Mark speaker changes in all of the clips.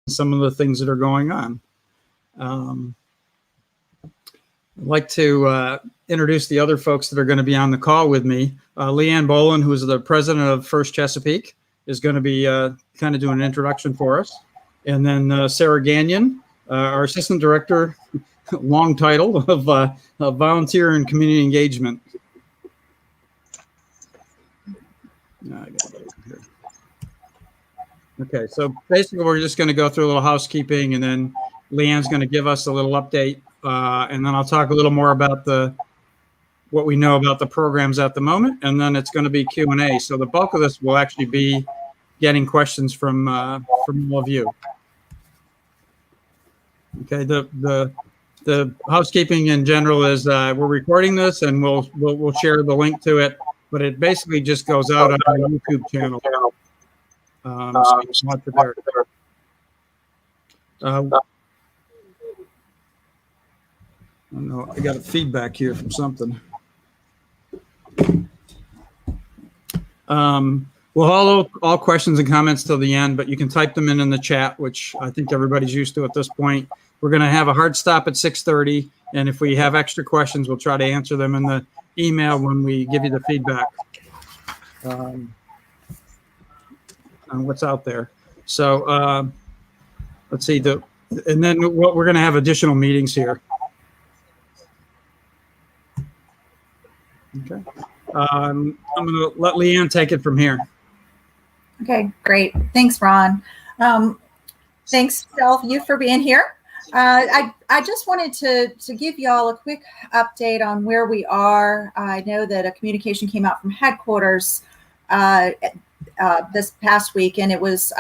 Speaker 1: some of the things that are going on. I'd like to introduce the other folks that are going to be on the call with me. Leanne Boland, who is the president of First Chesapeake, is going to be kind of doing an introduction for us. And then Sarah Gagnon, our assistant director, long title of volunteer and community engagement. I gotta get here. Okay, so basically we're just going to go through a little housekeeping, and then Leanne's going to give us a little update, and then I'll talk a little more about what we know about the programs at the moment, and then it's going to be Q&A. So the bulk of this will actually be getting questions from all of you. Okay, the housekeeping in general is we're recording this, and we'll share the link to it, but it basically just goes out on our YouTube channel. So you can watch it there. I don't know, I got a feedback here from something. We'll hold all questions and comments till the end, but you can type them in the chat, which I think everybody's used to at this point. We're going to have a hard stop at 6:30, and if we have extra questions, we'll try to answer them in the email when we give you the feedback on what's out there. So let's see, and then we're going to have additional meetings here. Okay. I'm going to let Leanne take it from here.
Speaker 2: Okay, great. Thanks, Ron. Thanks to all of you for being here. I just wanted to give you all a quick update on where we are. I know that a communication came out from headquarters this past week, and it was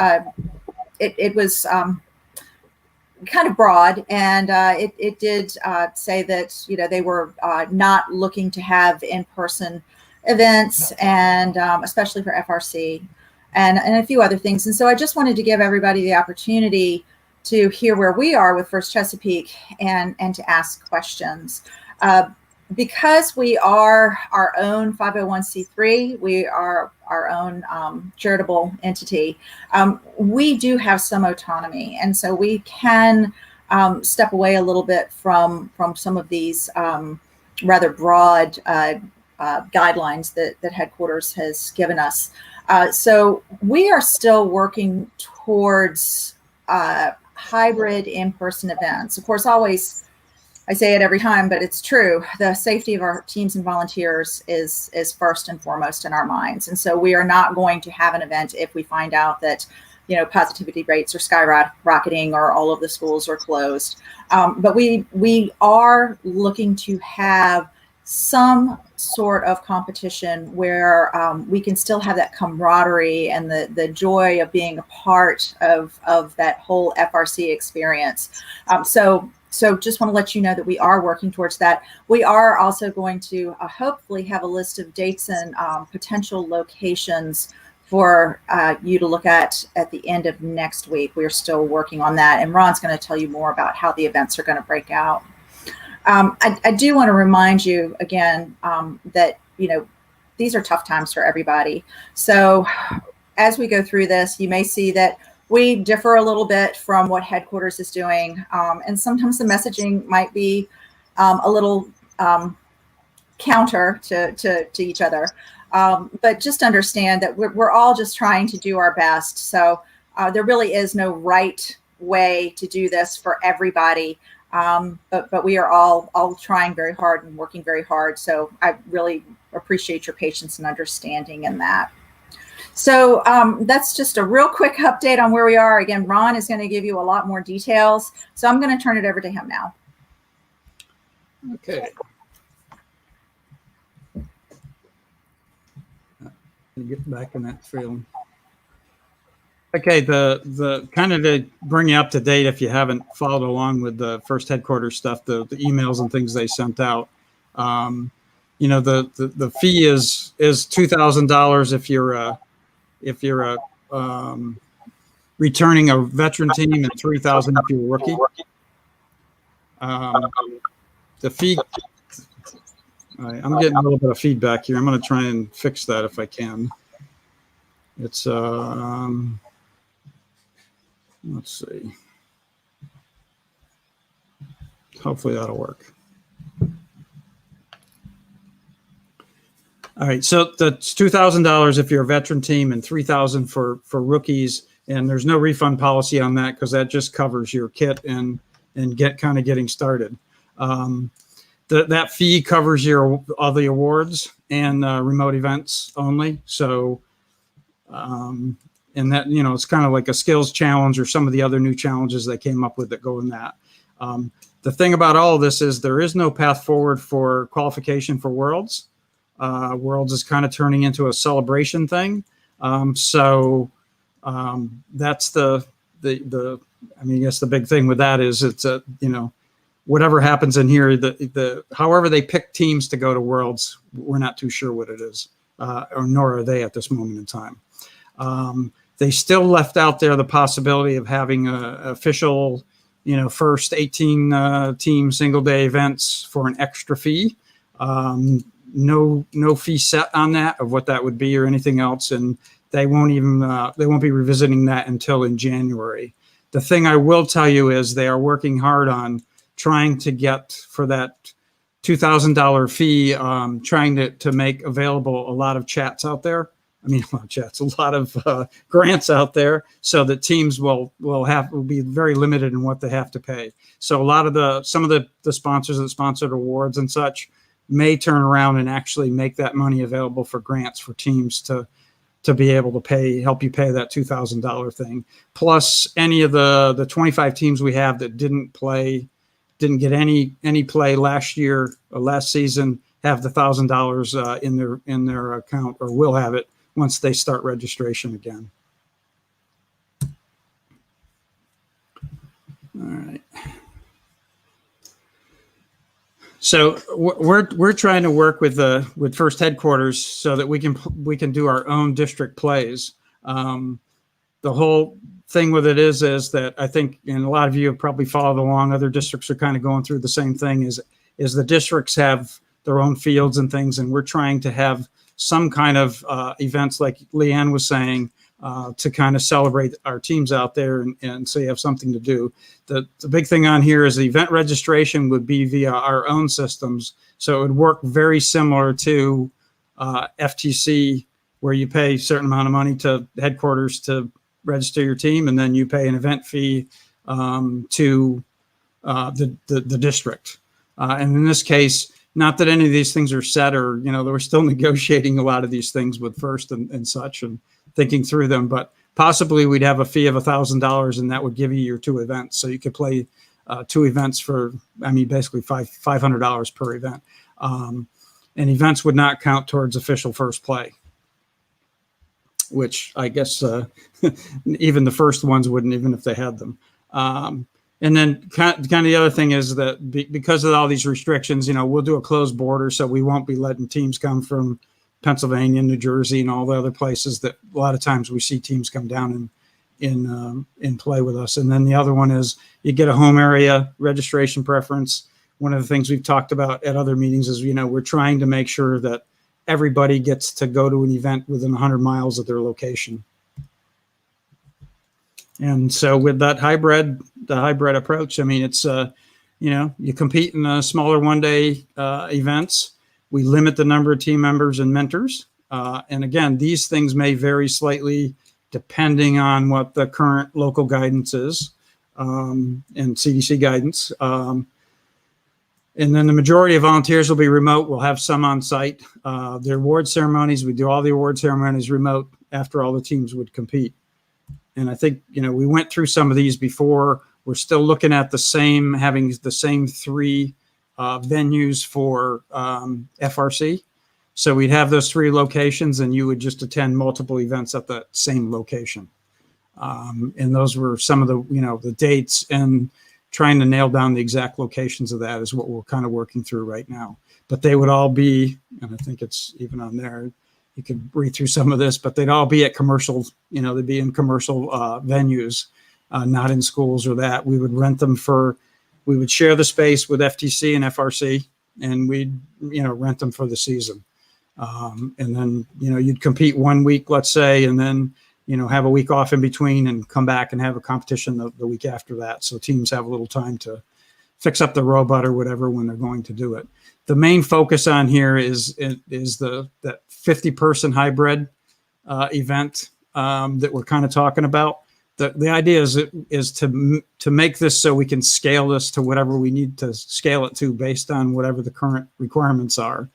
Speaker 2: kind of broad, and it did say that they were not looking to have in-person events, and especially for FRC, and a few other things. And so I just wanted to give everybody the opportunity to hear where we are with First Chesapeake and to ask questions. Because we are our own 501c3, we are our own charitable entity, we do have some autonomy. And so we can step away a little bit from some of these rather broad guidelines that headquarters has given us. So we are still working towards hybrid in-person events. Of course, always, I say it every time, but it's true. The safety of our teams and volunteers is first and foremost in our minds. And so we are not going to have an event if we find out that, positivity rates are skyrocketing or all of the schools are closed. But we are looking to have some sort of competition where we can still have that camaraderie and the joy of being a part of that whole FRC experience. So just want to let you know that we are working towards that. We are also going to hopefully have a list of dates and potential locations for you to look at the end of next week. We're still working on that, and Ron's going to tell you more about how the events are going to break out. I do want to remind you again that these are tough times for everybody. So as we go through this, you may see that we differ a little bit from what headquarters is doing, and sometimes the messaging might be a little counter to each other. But just understand that we're all just trying to do our best. So there really is no right way to do this for everybody. But we are all trying very hard and working very hard. So I really appreciate your patience and understanding in that. So that's just a real quick update on where we are. Again, Ron is going to give you a lot more details. So I'm going to turn it over to him now.
Speaker 1: Okay. Get back in that film. Okay, the kind of to bring you up to date if you haven't followed along with the First headquarters stuff, the emails and things they sent out. The fee is $2,000 if you're returning a veteran team, and $3,000 if you're a rookie. The fee. I'm getting a little bit of feedback here. I'm going to try and fix that if I can. It's let's see. Hopefully that'll work. All right, so that's $2,000 if you're a veteran team and $3,000 for rookies, and there's no refund policy on that because that just covers your kit and getting started. That fee covers all the awards and remote events only. So, and that, it's kind of like a skills challenge or some of the other new challenges they came up with that go in that. The thing about all of this is there is no path forward for qualification for Worlds. Worlds is kind of turning into a celebration thing. So that's I guess the big thing with that is it's whatever happens in here, however they pick teams to go to Worlds, we're not too sure what it is, or nor are they at this moment in time. They still left out there the possibility of having official, first 18 team single day events for an extra fee. No fee set on that of what that would be or anything else, and they won't be revisiting that until in January. The thing I will tell you is they are working hard on trying to get for that $2,000 fee, trying to make available a lot of chats out there. A lot of grants out there, so that teams will be very limited in what they have to pay. So some of the sponsors that sponsored awards and such may turn around and actually make that money available for grants for teams to be able to help you pay that $2,000 thing. Plus any of the 25 teams we have that didn't get any play last year or last season have the $1,000 in their account, or will have it once they start registration again. All right. So we're trying to work with First Headquarters so that we can do our own district plays. The whole thing with it is that I think, and a lot of you have probably followed along, other districts are kind of going through the same thing, is the districts have their own fields and things, and we're trying to have some kind of events like Leanne was saying, to kind of celebrate our teams out there and so you have something to do. The big thing on here is the event registration would be via our own systems. So it would work very similar to FTC, where you pay a certain amount of money to headquarters to register your team, and then you pay an event fee to the district. And in this case, not that any of these things are set, or, we're still negotiating a lot of these things with First and such, and thinking through them, but possibly we'd have a fee of $1,000, and that would give you your 2 events. So you could play 2 events for, basically $500 per event. And events would not count towards official first play, which I guess even the first ones wouldn't, even if they had them. And then kind of the other thing is that because of all these restrictions, we'll do a closed border, so we won't be letting teams come from Pennsylvania, New Jersey, and all the other places that a lot of times we see teams come down and play with us. And then the other one is you get a home area registration preference. One of the things we've talked about at other meetings is, we're trying to make sure that everybody gets to go to an event within 100 miles of their location. And so with that hybrid approach, it's, you compete in smaller one-day events. We limit the number of team members and mentors. And again, these things may vary slightly depending on what the current local guidance is, and CDC guidance. And then the majority of volunteers will be remote. We'll have some on site. The award ceremonies, we do all the award ceremonies remote after all the teams would compete. And I think, we went through some of these before. We're still looking at having the same 3 venues for FRC. So we'd have those 3 locations, and you would just attend multiple events at that same location. And those were some of the dates, and trying to nail down the exact locations of that is what we're kind of working through right now. But they would all be, and I think it's even on there, you could read through some of this, but they'd all be at commercial, they'd be in commercial venues, not in schools or that. We would rent them we would share the space with FTC and FRC, and we'd, rent them for the season. And then, you'd compete 1 week, let's say, and then have a week off in between and come back and have a competition the week after that. So teams have a little time to fix up the robot or whatever when they're going to do it. The main focus on here is that 50-person hybrid event that we're kind of talking about. The idea is to make this so we can scale this to whatever we need to scale it to based on whatever the current requirements are.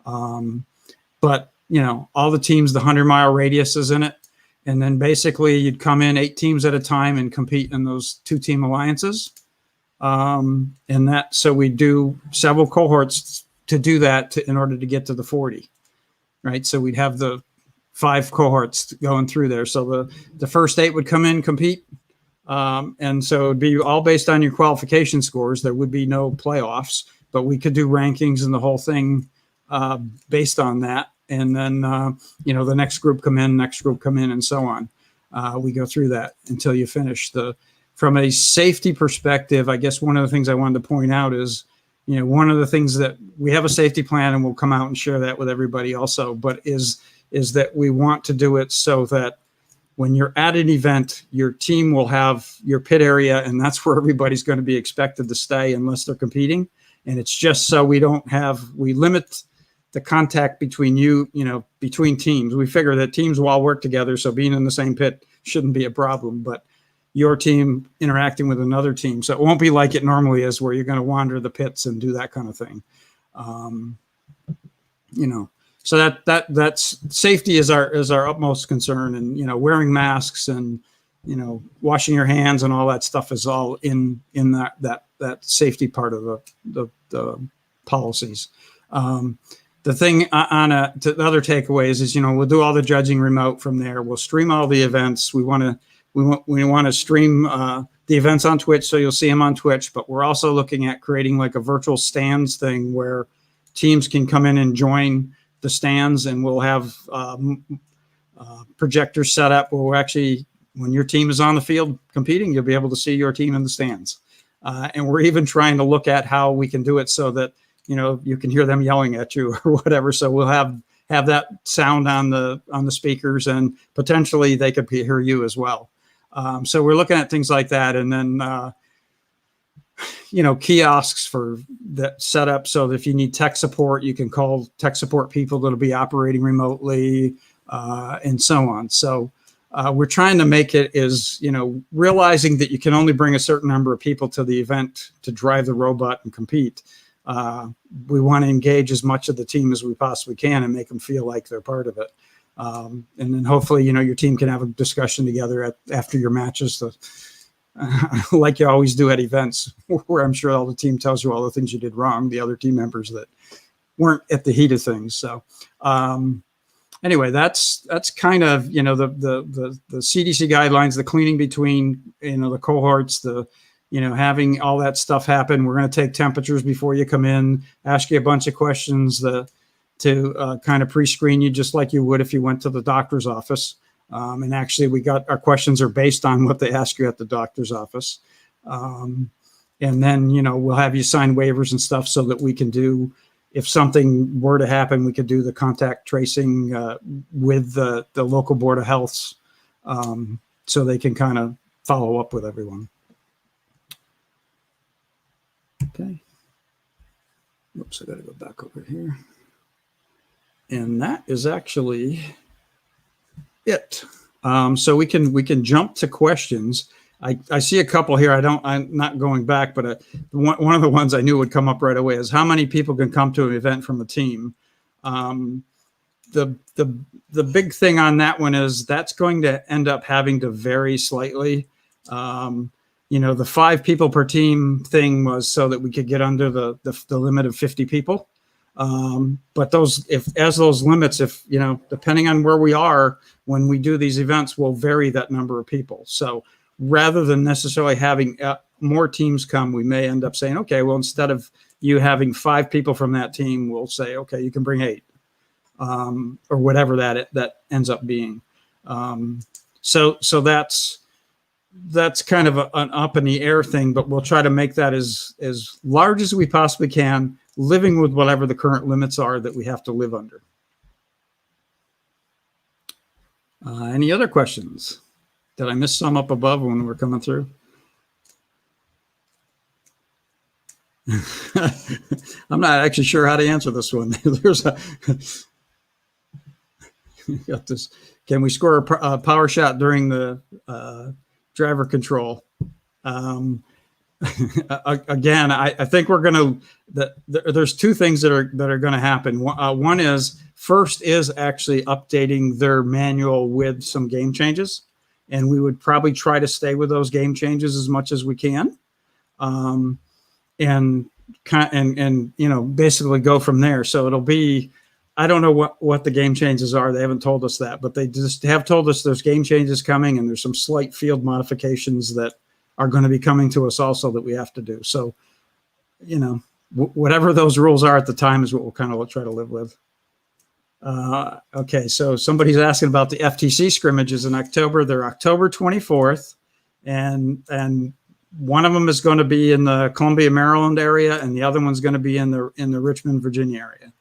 Speaker 1: But all the teams, the 100-mile radius is in it. And then basically you'd come in 8 teams at a time and compete in those 2-team alliances. So we do several cohorts to do that in order to get to the 40, right? So we'd have the 5 cohorts going through there. So the first 8 would come in, compete. And so it'd be all based on your qualification scores. There would be no playoffs, but we could do rankings and the whole thing based on that. And then, the next group come in, and so on. We go through that until you finish. From a safety perspective, I guess one of the things I wanted to point out is, one of the things that we have a safety plan, and we'll come out and share that with everybody also, but is that we want to do it so that when you're at an event, your team will have your pit area, and that's where everybody's going to be expected to stay unless they're competing. And it's just so we limit the contact between between teams. We figure that teams will all work together, so being in the same pit shouldn't be a problem, but your team interacting with another team. So it won't be like it normally is where you're going to wander the pits and do that kind of thing. So that's safety is our utmost concern, and, wearing masks and, washing your hands and all that stuff is all in that safety part of the policies. The thing the other takeaways is, we'll do all the judging remote from there. We'll stream all the events. We want to stream the events on Twitch, so you'll see them on Twitch. But we're also looking at creating like a virtual stands thing where teams can come in and join the stands, and we'll have projectors set up where we're actually, when your team is on the field competing, you'll be able to see your team in the stands. And we're even trying to look at how we can do it so that you can hear them yelling at you or whatever. So we'll have that sound on the speakers, and potentially they could hear you as well. So we're looking at things like that, and then kiosks for that setup, so that if you need tech support, you can call tech support people that'll be operating remotely, and so on. So we're trying to make it is, realizing that you can only bring a certain number of people to the event to drive the robot and compete. We want to engage as much of the team as we possibly can and make them feel like they're part of it. And then hopefully, your team can have a discussion together after your matches, like you always do at events, where I'm sure all the team tells you all the things you did wrong, the other team members that weren't at the heat of things. So anyway, that's kind of, the CDC guidelines, the cleaning between, the cohorts, having all that stuff happen. We're going to take temperatures before you come in, ask you a bunch of questions to kind of pre-screen you just like you would if you went to the doctor's office. And actually, our questions are based on what they ask you at the doctor's office. And then, we'll have you sign waivers and stuff so that we can do, if something were to happen, we could do the contact tracing with the local board of health, so they can kind of follow up with everyone. Okay. Oops, I got to go back over here. And that is actually it. So we can jump to questions. I see a couple here. I'm not going back, but one of the ones I knew would come up right away is how many people can come to an event from a team. The big thing on that one is that's going to end up having to vary slightly. The 5 people per team thing was so that we could get under the limit of 50 people. But as those limits, depending on where we are when we do these events, will vary that number of people. So rather than necessarily having more teams come, we may end up saying, okay, well, instead of you having 5 people from that team, we'll say, okay, you can bring 8, or whatever that ends up being. So that's kind of an up in the air thing, but we'll try to make that as large as we possibly can, living with whatever the current limits are that we have to live under. Any other questions? Did I miss some up above when we're coming through? I'm not actually sure how to answer this one. There's a got this. Can we score a power shot during the driver control? Again, I think we're going to. There's two things that are going to happen. One is first is actually updating their manual with some game changes, and we would probably try to stay with those game changes as much as we can. And you know, basically go from there. So it'll be, I don't know what the game changes are. They haven't told us that, but they just have told us there's game changes coming, and there's some slight field modifications that are going to be coming to us also that we have to do. So, you know, whatever those rules are at the time is what we'll kind of try to live with. Okay, so somebody's asking about the FTC scrimmages in October. They're October 24th, and one of them is going to be in the Columbia, Maryland area, and the other one's going to be in the Richmond, Virginia area.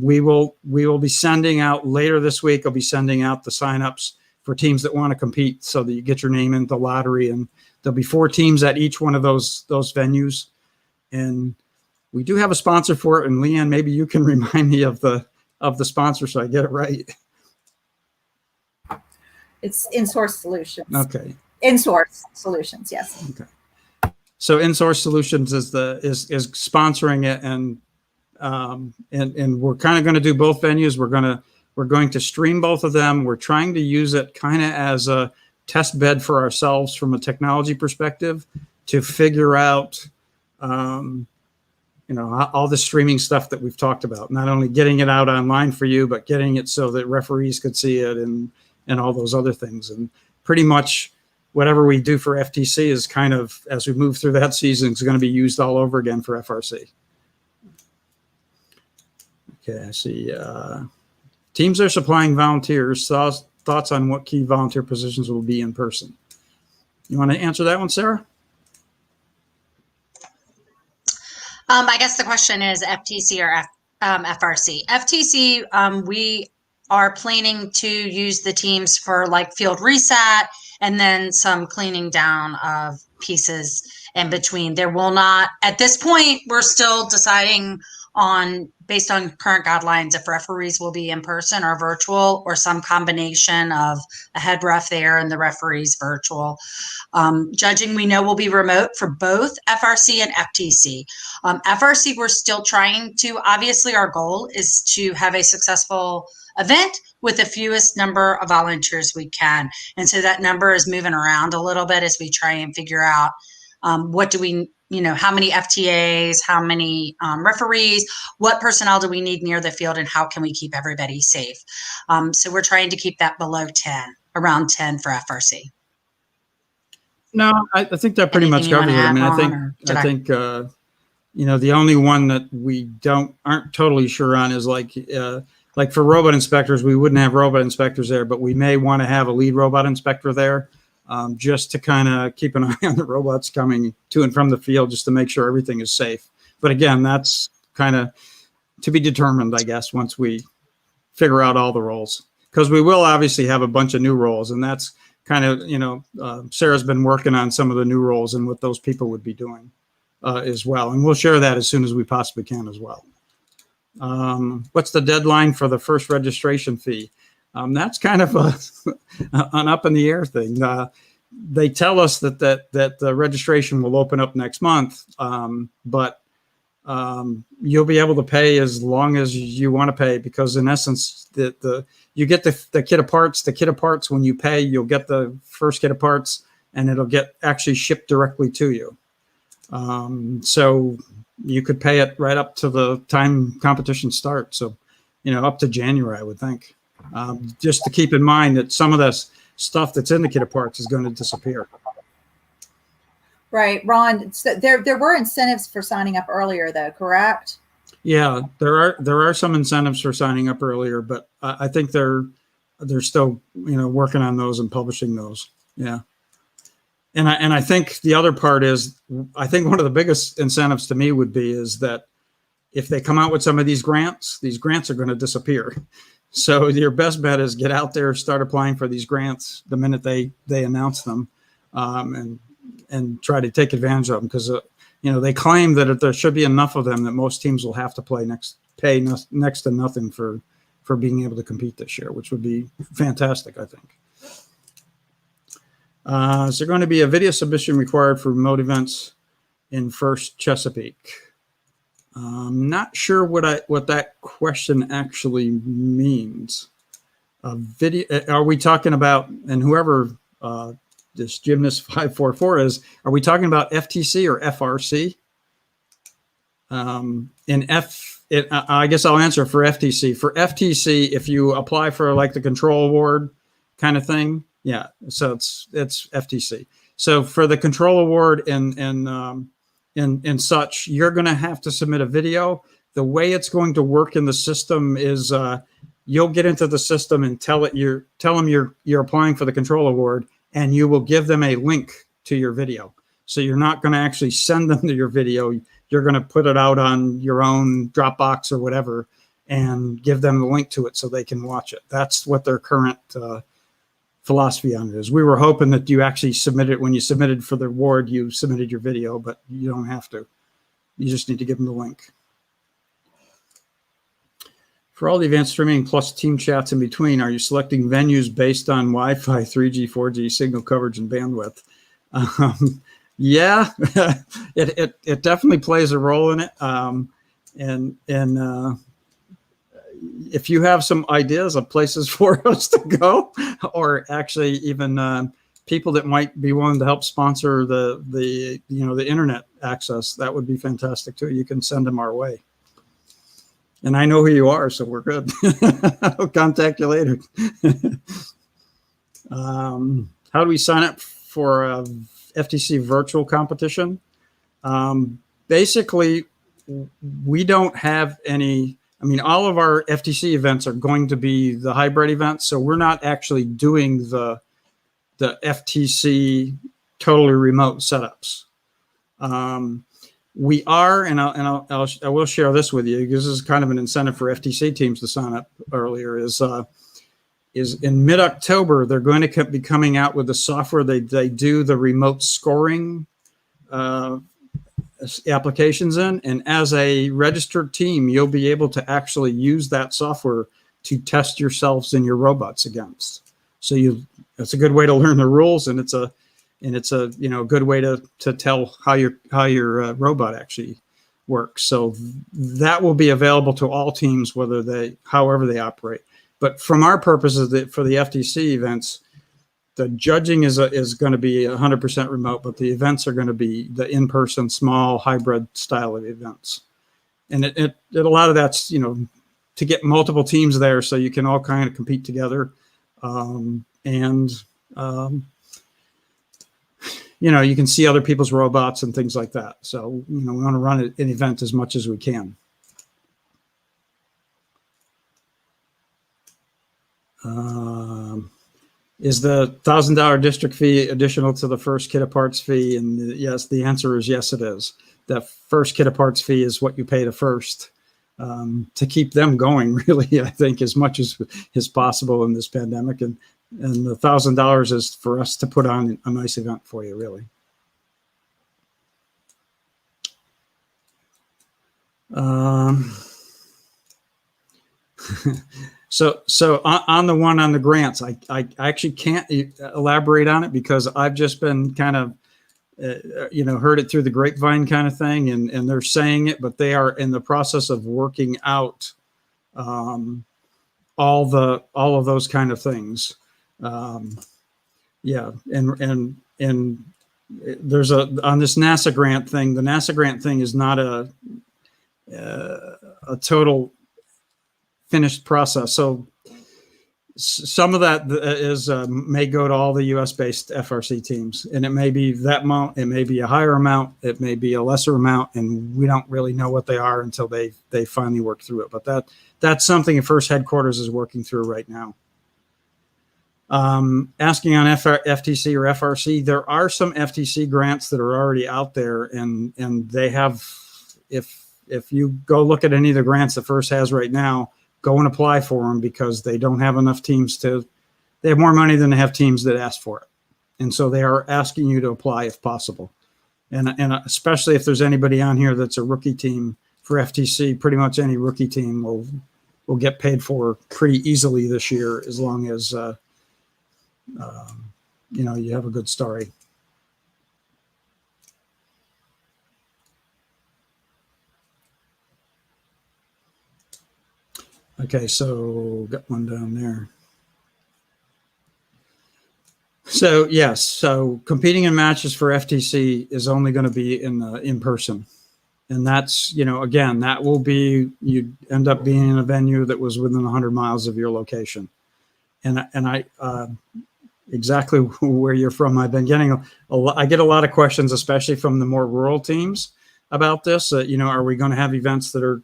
Speaker 1: We will be sending out later this week. I'll be sending out the signups for teams that want to compete, so that you get your name in the lottery. And there'll be 4 teams at each one of those venues. And we do have a sponsor for it. And Leanne, maybe you can remind me of the sponsor so I get it right.
Speaker 2: It's InSource Solutions.
Speaker 1: Okay.
Speaker 2: InSource Solutions, yes.
Speaker 1: Okay. So InSource Solutions is sponsoring it, and we're kind of going to do both venues. We're going to stream both of them. We're trying to use it kind of as a test bed for ourselves from a technology perspective to figure out, you know, all the streaming stuff that we've talked about. Not only getting it out online for you, but getting it so that referees could see it and all those other things. And pretty much whatever we do for FTC is kind of, as we move through that season, is going to be used all over again for FRC. Okay, I see. Teams are supplying volunteers. Thoughts on what key volunteer positions will be in person? You want to answer that one, Sarah?
Speaker 3: I guess the question is FTC or FRC. FTC, we are planning to use the teams for like field reset and then some cleaning down of pieces in between. There will not, at this point, we're still deciding on, based on current guidelines, if referees will be in person or virtual, or some combination of a head ref there and the referees virtual. Judging, we know, will be remote for both FRC and FTC. FRC, we're still trying to, obviously our goal is to have a successful event with the fewest number of volunteers we can. And so that number is moving around a little bit as we try and figure out what do we, you know, how many FTAs, how many referees, what personnel do we need near the field, and how can we keep everybody safe? So we're trying to keep that below 10, around 10 for FRC.
Speaker 1: No, I think that pretty much covers it. I mean, I think you know, the only one that we aren't totally sure on is like for robot inspectors, we wouldn't have robot inspectors there, but we may want to have a lead robot inspector there, just to kind of keep an eye on the robots coming to and from the field, just to make sure everything is safe. But again, that's kind of to be determined, I guess, once we figure out all the roles, because we will obviously have a bunch of new roles, and that's kind of, you know, Sarah's been working on some of the new roles and what those people would be doing as well. And we'll share that as soon as we possibly can as well. What's the deadline for the first registration fee? That's kind of an up in the air thing. They tell us that the registration will open up next month, but you'll be able to pay as long as you want to pay, because in essence, you get the kit of parts. The kit of parts, when you pay, you'll get the first kit of parts, and it'll get actually shipped directly to you. So you could pay it right up to the time competition starts. So, you know, up to January, I would think. Just to keep in mind that some of this stuff that's in the kit of parts is going to disappear.
Speaker 2: Right, Ron. So there were incentives for signing up earlier, though, correct?
Speaker 1: Yeah, there are some incentives for signing up earlier, but I think they're still, you know, working on those and publishing those. Yeah, and I think the other part is, I think one of the biggest incentives to me would be is that if they come out with some of these grants are going to disappear. So your best bet is get out there, start applying for these grants the minute they announce them, and try to take advantage of them, because they claim that there should be enough of them that most teams will have to pay next to nothing for being able to compete this year, which would be fantastic, I think. Is there going to be a video submission required for remote events in First Chesapeake? I'm not sure what that question actually means. Video? Are we talking about, and whoever this Gymnast 544 is, are we talking about FTC or FRC? I guess I'll answer for FTC. For FTC, if you apply for like the control award kind of thing, yeah, so it's FTC. So for the control award and such, you're going to have to submit a video. The way it's going to work in the system is you'll get into the system and tell them you're applying for the control award, and you will give them a link to your video. So you're not going to actually send them to your video. You're going to put it out on your own Dropbox or whatever and give them the link to it so they can watch it. That's what their current philosophy on it is. We were hoping that you actually submitted, when you submitted for the award, you submitted your video, but you don't have to. You just need to give them the link. For all the event streaming plus team chats in between, are you selecting venues based on Wi-Fi, 3G, 4G signal coverage and bandwidth? Yeah, it definitely plays a role in it. And if you have some ideas of places for us to go, or actually even people that might be willing to help sponsor the internet access, that would be fantastic too. You can send them our way. And I know who you are, so we're good. I'll contact you later. How do we sign up for a FTC virtual competition? Basically, we don't have any. I mean, all of our FTC events are going to be the hybrid events, so we're not actually doing the FTC totally remote setups. We are, and I will share this with you, because this is kind of an incentive for FTC teams to sign up earlier. Is in mid-October they're going to be coming out with the software they do the remote scoring applications in, and as a registered team, you'll be able to actually use that software to test yourselves and your robots against. So it's a good way to learn the rules, and it's a good way to tell how your robot actually works. So that will be available to all teams, however they operate. But from our purposes, for the FTC events, the judging is going to be 100% remote, but the events are going to be the in-person, small, hybrid style of events. And a lot of that's to get multiple teams there, so you can all kind of compete together, you can see other people's robots and things like that. So, we want to run an event as much as we can. Is the $1,000 district fee additional to the first kit of parts fee? And yes, the answer is yes, it is. The first kit of parts fee is what you pay to first to keep them going, really, I think, as much as is possible in this pandemic. And the $1,000 is for us to put on a nice event for you, really. So on the one on the grants, I actually can't elaborate on it, because I've just been kind of, heard it through the grapevine kind of thing, and they're saying it, but they are in the process of working out all of those kind of things. Yeah, and there's on this NASA grant thing. The NASA grant thing is not a total finished process. So some of that is may go to all the U.S. based FRC teams, and it may be that amount, it may be a higher amount, it may be a lesser amount, and we don't really know what they are until they finally work through it. But that's something First Headquarters is working through right now. Asking on FTC or FRC, there are some FTC grants that are already out there, and they have, if you go look at any of the grants that First has right now, go and apply for them because they don't have enough teams they have more money than they have teams that ask for it. And so they are asking you to apply if possible. And especially if there's anybody on here that's a rookie team for FTC, pretty much any rookie team will get paid for pretty easily this year, as long as, you have a good story. Okay, so got one down there. So yes, so competing in matches for FTC is only going to be in person, and that's again that will be you end up being in a venue that was within 100 miles of your location, and I exactly where you're from. I've been getting I get a lot of questions, especially from the more rural teams, about this. Are we going to have events that are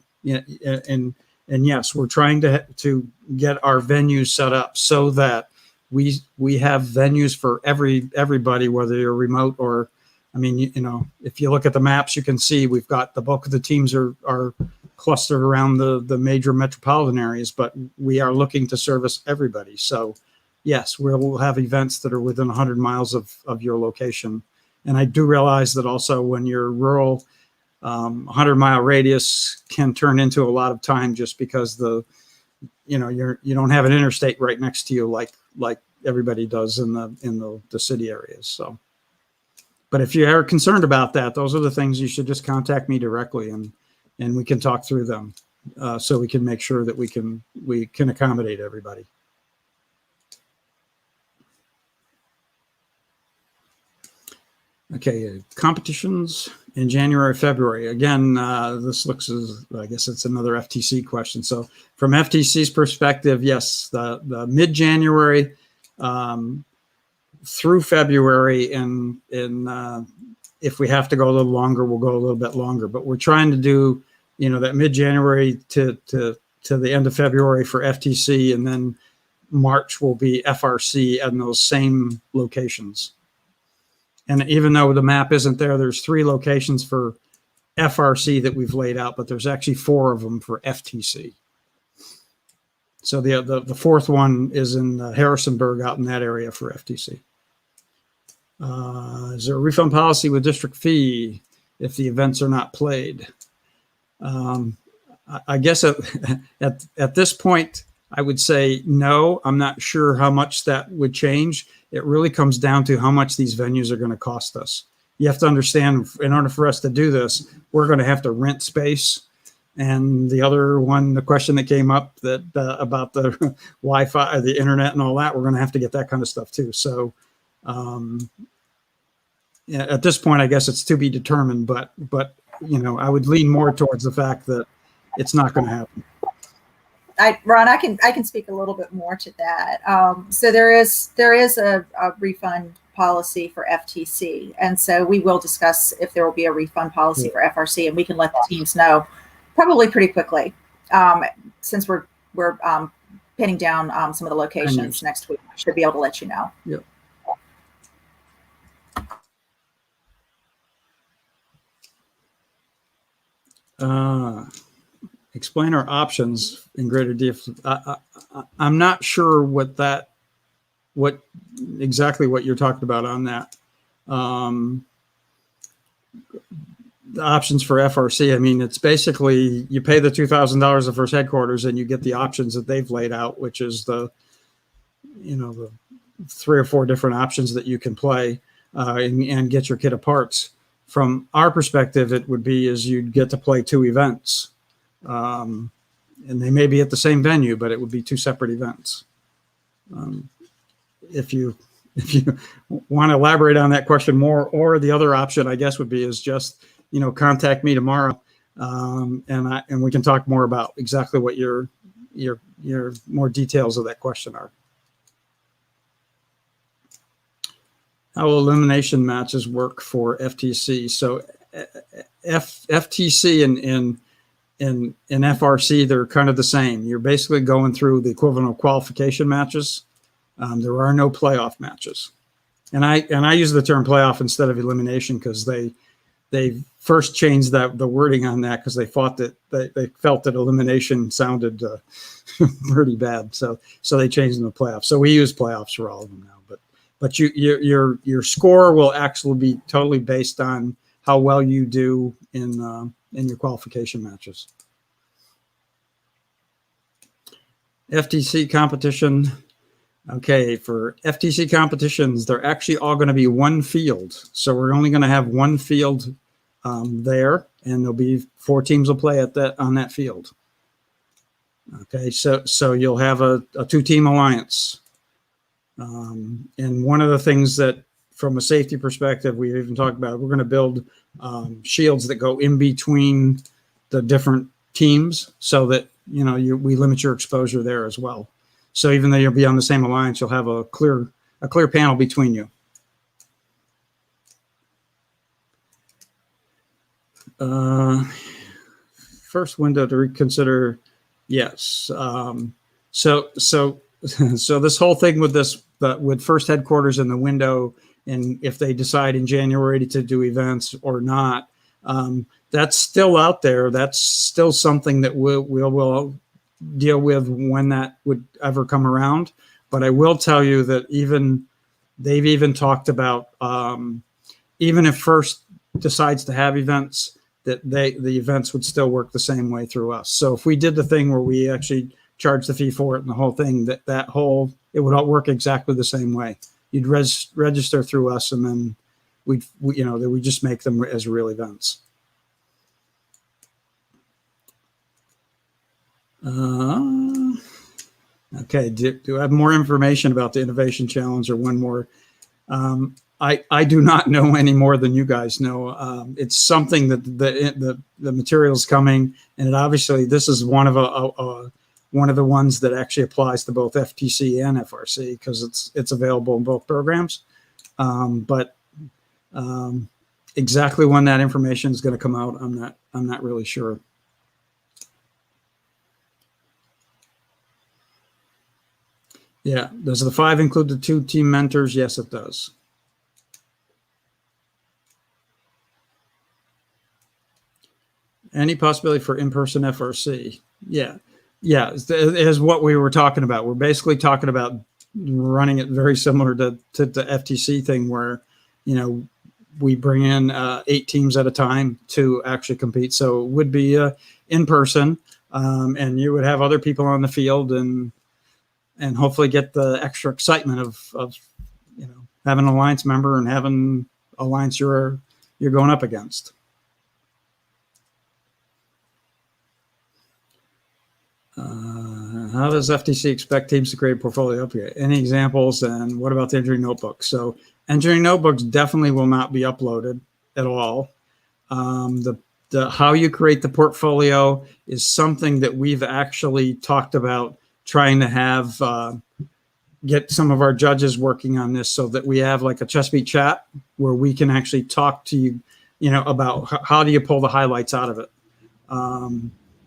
Speaker 1: and yes, we're trying to get our venues set up so that we have venues for everybody, whether you're remote or, if you look at the maps, you can see we've got the bulk of the teams are clustered around the major metropolitan areas, but we are looking to service everybody. So yes, we'll have events that are within 100 miles of your location. And I do realize that also when you're rural, 100-mile radius can turn into a lot of time just because you don't have an interstate right next to you like everybody does in the city areas. So, but if you are concerned about that, those are the things you should just contact me directly, and we can talk through them, so we can make sure that we can accommodate everybody. Okay, competitions in January, February. Again, this looks as, I guess it's another FTC question. So from FTC's perspective, yes, the mid-January through February, and if we have to go a little longer, we'll go a little bit longer. But we're trying to do, that mid-January to the end of February for FTC, and then March will be FRC in those same locations. And even though the map isn't there, there's 3 locations for FRC that we've laid out, but there's actually 4 of them for FTC. So the fourth one is in Harrisonburg, out in that area for FTC. Is there a refund policy with district fee if the events are not played? I guess at this point, I would say no. I'm not sure how much that would change. It really comes down to how much these venues are going to cost us. You have to understand, in order for us to do this, we're going to have to rent space. And the other one, the question that came up that about the Wi-Fi, the internet and all that, we're going to have to get that kind of stuff too. So at this point, I guess it's to be determined, but I would lean more towards the fact that it's not going to happen.
Speaker 2: Ron, I can speak a little bit more to that. So there is a refund policy for FTC, and so we will discuss if there will be a refund policy for FRC, and we can let the teams know probably pretty quickly, since we're pinning down some of the locations next week. I should be able to let you know.
Speaker 1: Yep. Explain our options in greater detail. I'm not sure what exactly what you're talking about on that. The options for FRC. I mean, it's basically you pay the $2,000 of first headquarters, and you get the options that they've laid out, which is the 3 or 4 different options that you can play and get your kit of parts. From our perspective, it would be is you'd get to play 2 events. And they may be at the same venue, but it would be 2 separate events. If you want to elaborate on that question more, or the other option, I guess, would be is just contact me tomorrow, and we can talk more about exactly what your more details of that question are. How will elimination matches work for FTC? So FTC and FRC, they're kind of the same. You're basically going through the equivalent of qualification matches. There are no playoff matches, and I use the term playoff instead of elimination because they first changed the wording on that because they thought that they felt that elimination sounded pretty bad. So they changed them to playoffs. So we use playoffs for all of them now. But your score will actually be totally based on how well you do in your qualification matches. FTC competition. Okay, for FTC competitions, they're actually all going to be one field. So we're only going to have one field there, and there'll be 4 teams will play on that field. Okay, so you'll have a 2-team alliance. And one of the things that, from a safety perspective, we've even talked about, we're going to build shields that go in between the different teams so that, we limit your exposure there as well. So even though you'll be on the same alliance, you'll have a clear panel between you. First window to reconsider, yes. So this whole thing with first headquarters in the window, and if they decide in January to do events or not, that's still out there. That's still something that we'll deal with when that would ever come around. But I will tell you that they've even talked about even if first decides to have events, that the events would still work the same way through us. So if we did the thing where we actually charge the fee for it and the whole thing, it would all work exactly the same way. You'd register through us, and then we just make them as real events. Okay, do I have more information about the Innovation Challenge, or one more? I do not know any more than you guys know. It's something that the material's coming, and obviously this is one of the ones that actually applies to both FTC and FRC because it's available in both programs. But exactly when that information is going to come out, I'm not really sure. Yeah, does the 5 include the 2 team mentors? Yes, it does. Any possibility for in-person FRC? Yeah, it is what we were talking about. We're basically talking about running it very similar to the FTC thing, where we bring in 8 teams at a time to actually compete. So it would be in person, and you would have other people on the field, and hopefully get the extra excitement of having an alliance member and having alliance you're going up against. How does FTC expect teams to create a portfolio upgrade? Any examples? And what about the engineering notebooks? So engineering notebooks definitely will not be uploaded at all. The how you create the portfolio is something that we've actually talked about trying to have get some of our judges working on this, so that we have like a Chesapeake chat where we can actually talk to you, about how do you pull the highlights out of it.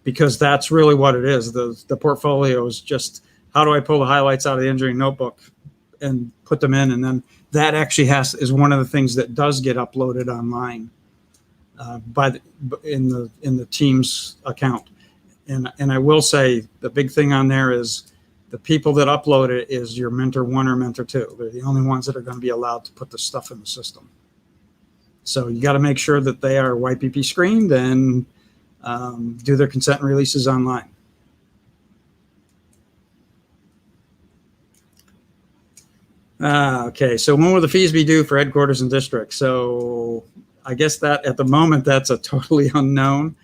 Speaker 1: Because that's really what it is. The portfolio is just, how do I pull the highlights out of the engineering notebook and put them in? And then that actually is one of the things that does get uploaded online in the team's account. And I will say the big thing on there is the people that upload it is your mentor 1 or mentor 2. They're the only ones that are going to be allowed to put the stuff in the system. So you got to make sure that they are YPP screened and do their consent and releases online. Okay, so when will the fees be due for headquarters and districts? So I guess that at the moment, that's a totally unknown.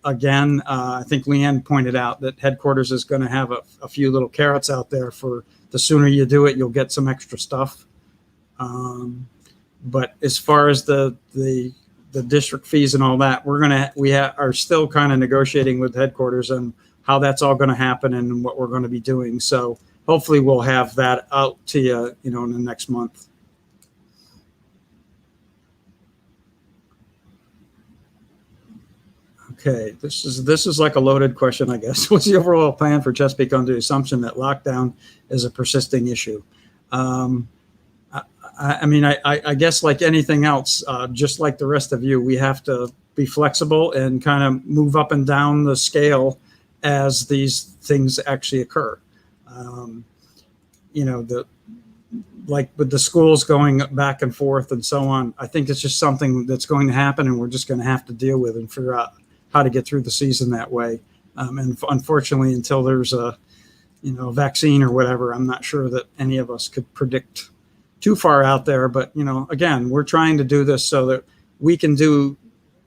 Speaker 1: Again, I think Leanne pointed out that headquarters is going to have a few little carrots out there for the sooner you do it, you'll get some extra stuff. But as far as the district fees and all that, we are still kind of negotiating with headquarters on how that's all going to happen and what we're going to be doing. So hopefully we'll have that out to you, in the next month. Okay, this is like a loaded question, I guess. What's the overall plan for Chesapeake under the assumption that lockdown is a persisting issue? I mean, I guess like anything else, just like the rest of you, we have to be flexible and kind of move up and down the scale as these things actually occur. You know, like with the schools going back and forth and so on, I think it's just something that's going to happen, and we're just going to have to deal with and figure out how to get through the season that way. And unfortunately, until there's a vaccine or whatever, I'm not sure that any of us could predict too far out there. But again, we're trying to do this so that we can do,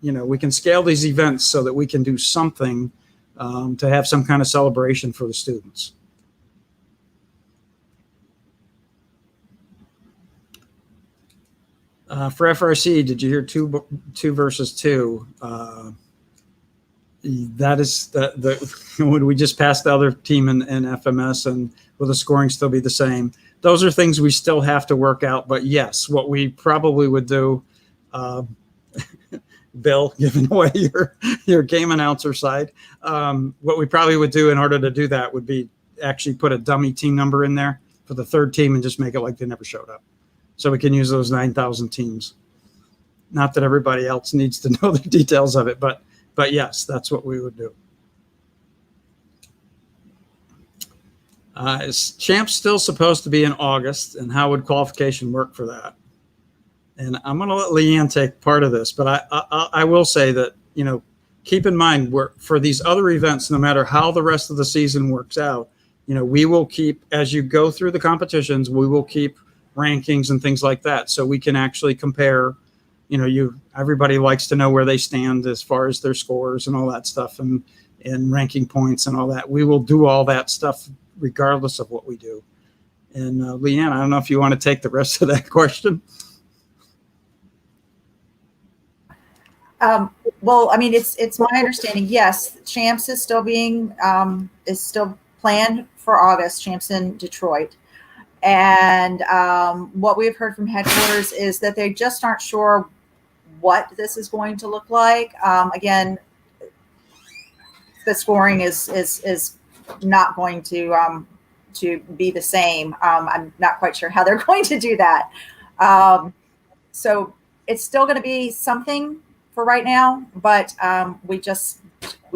Speaker 1: we can scale these events so that we can do something to have some kind of celebration for the students. For FRC, did you hear two versus two? That is when we just passed the other team in FMS, and will the scoring still be the same? Those are things we still have to work out. But yes, what we probably would do, Bill, giving away your game announcer side, what we probably would do in order to do that would be actually put a dummy team number in there for the third team and just make it like they never showed up. So we can use those 9,000 teams. Not that everybody else needs to know the details of it, but yes, that's what we would do. Is Champs still supposed to be in August, and how would qualification work for that? And I'm going to let Leanne take part of this, but I will say that, keep in mind, for these other events, no matter how the rest of the season works out, we will keep, as you go through the competitions, we will keep rankings and things like that, so we can actually compare. Everybody likes to know where they stand as far as their scores and all that stuff, and ranking points and all that. We will do all that stuff regardless of what we do. And Leanne, I don't know if you want to take the rest of that question.
Speaker 2: Well, I mean, it's my understanding. Yes, Champs is still is still planned for August. Champs in Detroit. And what we've heard from headquarters is that they just aren't sure what this is going to look like. Again, the scoring is not going to be the same. I'm not quite sure how they're going to do that. So it's still going to be something for right now, but we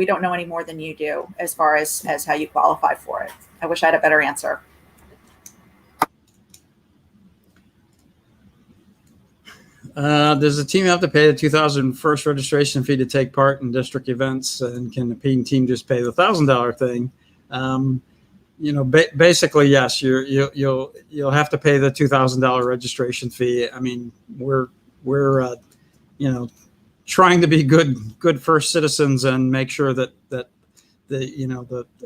Speaker 2: don't know any more than you do as far as how you qualify for it. I wish I had a better answer.
Speaker 1: Does the team have to pay the $2,000 first registration fee to take part in district events, and can the team just pay the $1,000 thing? Basically, yes. You'll have to pay the $2,000 registration fee. I mean, we're trying to be good first citizens and make sure that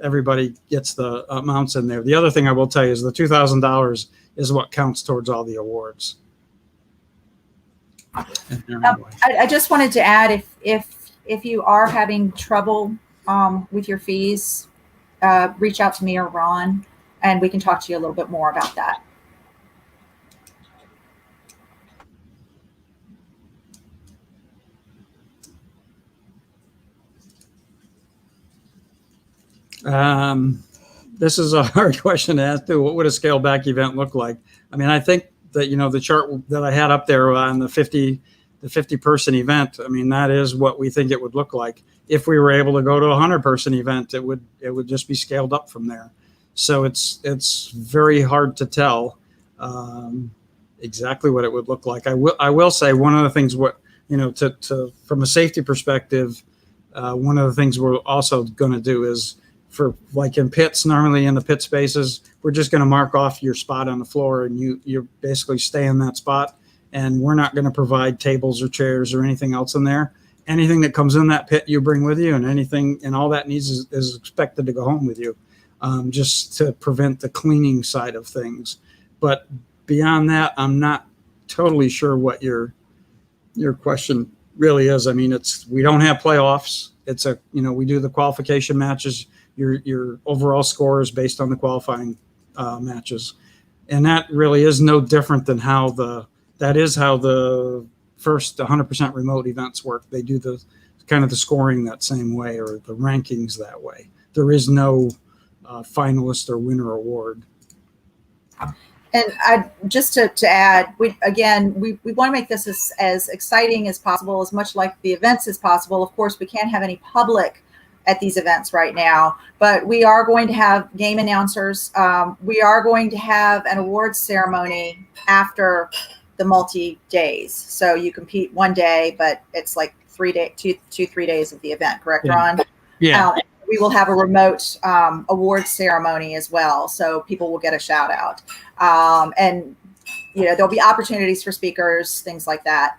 Speaker 1: everybody gets the amounts in there. The other thing I will tell you is the $2,000 is what counts towards all the awards.
Speaker 2: I just wanted to add, if you are having trouble with your fees, reach out to me or Ron, and we can talk to you a little bit more about that.
Speaker 1: This is a hard question to ask too. What would a scale back event look like? I mean, I think that, the chart that I had up there on the 50 person event, I mean, that is what we think it would look like. If we were able to go to a 100 person event, it would just be scaled up from there. So it's very hard to tell exactly what it would look like. I will say one of the things from a safety perspective, one of the things we're also going to do is, for like in pits, normally in the pit spaces, we're just going to mark off your spot on the floor, and you basically stay in that spot, and we're not going to provide tables or chairs or anything else in there. Anything that comes in that pit you bring with you, and all that needs is expected to go home with you, just to prevent the cleaning side of things. But beyond that, I'm not totally sure what your question really is. I mean, we don't have playoffs. We do the qualification matches. Your overall score is based on the qualifying matches, and that really is no different than how the first 100% remote events work. They do the kind of the scoring that same way, or the rankings that way. There is no finalist or winner award.
Speaker 2: And just to add, we want to make this as exciting as possible, as much like the events as possible. Of course, we can't have any public at these events right now, but we are going to have game announcers. We are going to have an awards ceremony after the multi-days. So you compete one day, but it's like 3 days of the event, correct, Ron?
Speaker 1: Yeah.
Speaker 2: We will have a remote awards ceremony as well, so people will get a shout out. And there'll be opportunities for speakers, things like that.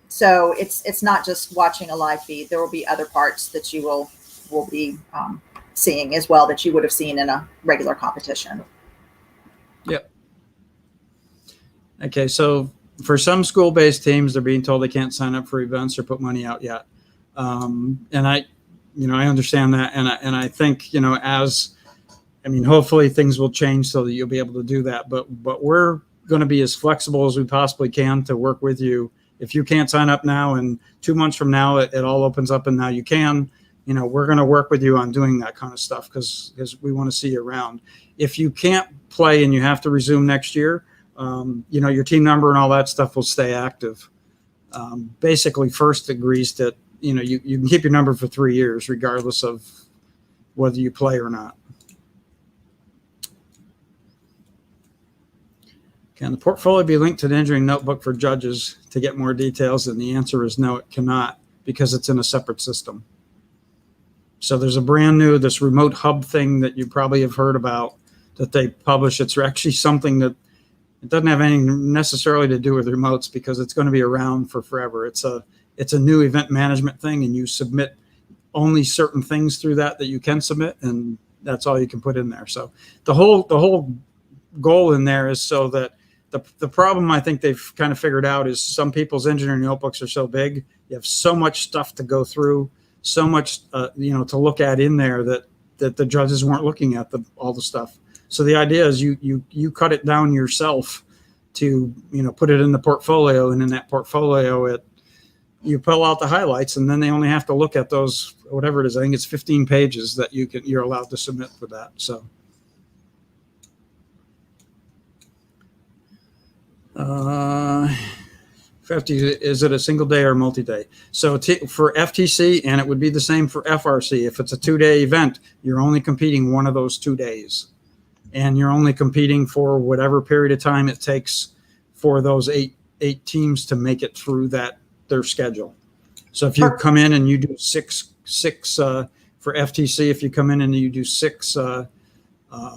Speaker 2: So it's not just watching a live feed. There will be other parts that you will be seeing as well that you would have seen in a regular competition.
Speaker 1: Yep. Okay, so for some school-based teams, they're being told they can't sign up for events or put money out yet, and I understand that, and I think hopefully things will change so that you'll be able to do that. But we're going to be as flexible as we possibly can to work with you. If you can't sign up now, and 2 months from now it all opens up and now you can, we're going to work with you on doing that kind of stuff because we want to see you around. If you can't play and you have to resume next year, your team number and all that stuff will stay active. Basically, First agrees that you can keep your number for 3 years regardless of whether you play or not. Can the portfolio be linked to the injury notebook for judges to get more details? And the answer is no, it cannot, because it's in a separate system. So there's a brand new, this remote hub thing that you probably have heard about that they publish. It's actually something that it doesn't have anything necessarily to do with remotes because it's going to be around for forever. It's a new event management thing, and you submit only certain things through that you can submit, and that's all you can put in there. So the whole goal in there is so that the problem I think they've kind of figured out is some people's engineering notebooks are so big, you have so much stuff to go through, so much to look at in there that the judges weren't looking at all the stuff. So the idea is you cut it down yourself to put it in the portfolio, and in that portfolio you pull out the highlights, and then they only have to look at those, whatever it is. I think it's 15 pages that you're allowed to submit for that. So. Is it a single day or multi-day? So for FTC, and it would be the same for FRC, if it's a 2-day event, you're only competing one of those 2 days, and you're only competing for whatever period of time it takes for those eight teams to make it through their schedule. So if you come in and you do six for FTC, if you come in and you do 6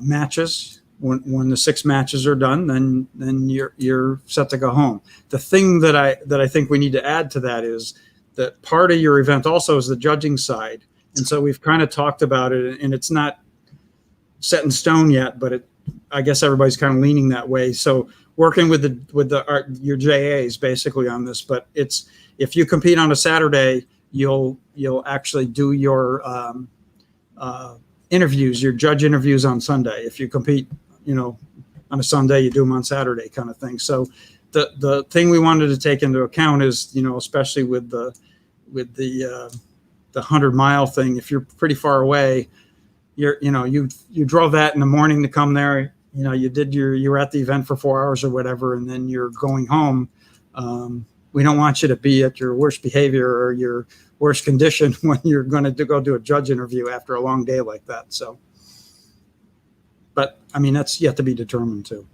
Speaker 1: matches, when the 6 matches are done, then you're set to go home. The thing that I think we need to add to that is that part of your event also is the judging side. And so we've kind of talked about it, and it's not set in stone yet, but I guess everybody's kind of leaning that way. So working with your JAs basically on this, but it's, if you compete on a Saturday, you'll actually do your interviews, your judge interviews on Sunday. If you compete, on a Sunday, you do them on Saturday, kind of thing. So the thing we wanted to take into account is, especially with the 100-mile thing, if you're pretty far away, you drove that in the morning to come there, you were at the event for 4 hours or whatever, and then you're going home. We don't want you to be at your worst behavior or your worst condition when you're going to go do a judge interview after a long day like that. So, but that's yet to be determined too.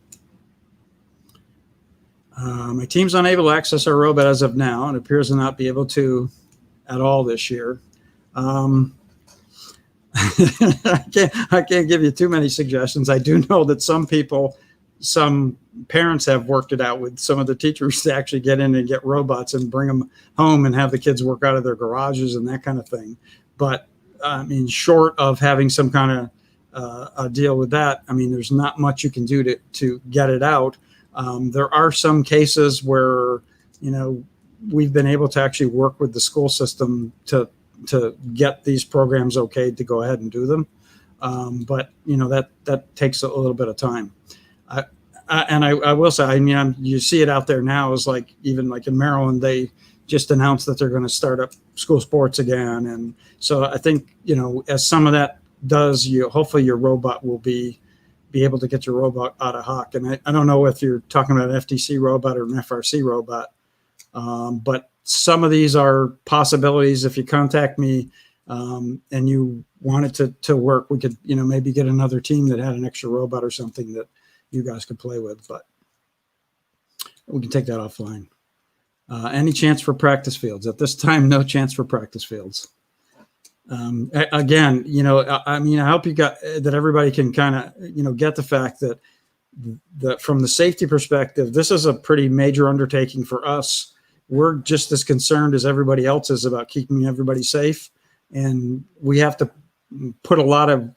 Speaker 1: My team's unable to access our robot as of now, and appears to not be able to at all this year. I can't give you too many suggestions. I do know that some parents have worked it out with some of the teachers to actually get in and get robots and bring them home and have the kids work out of their garages and that kind of thing. But short of having some kind of a deal with that, there's not much you can do to get it out. There are some cases where, we've been able to actually work with the school system to get these programs okay to go ahead and do them. But that takes a little bit of time. I will say, you see it out there now, is like, even like in Maryland, they just announced that they're going to start up school sports again. And so I think, as some of that does, hopefully your robot will be be able to get your robot out of hock. And I don't know if you're talking about an FTC robot or an FRC robot, but some of these are possibilities. If you contact me and you want it to work, we could, maybe get another team that had an extra robot or something that you guys could play with, but we can take that offline. Any chance for practice fields? At this time, no chance for practice fields. Again, I hope you got that. Everybody can kind of, get the fact that from the safety perspective, this is a pretty major undertaking for us. We're just as concerned as everybody else is about keeping everybody safe. And we have to put a lot of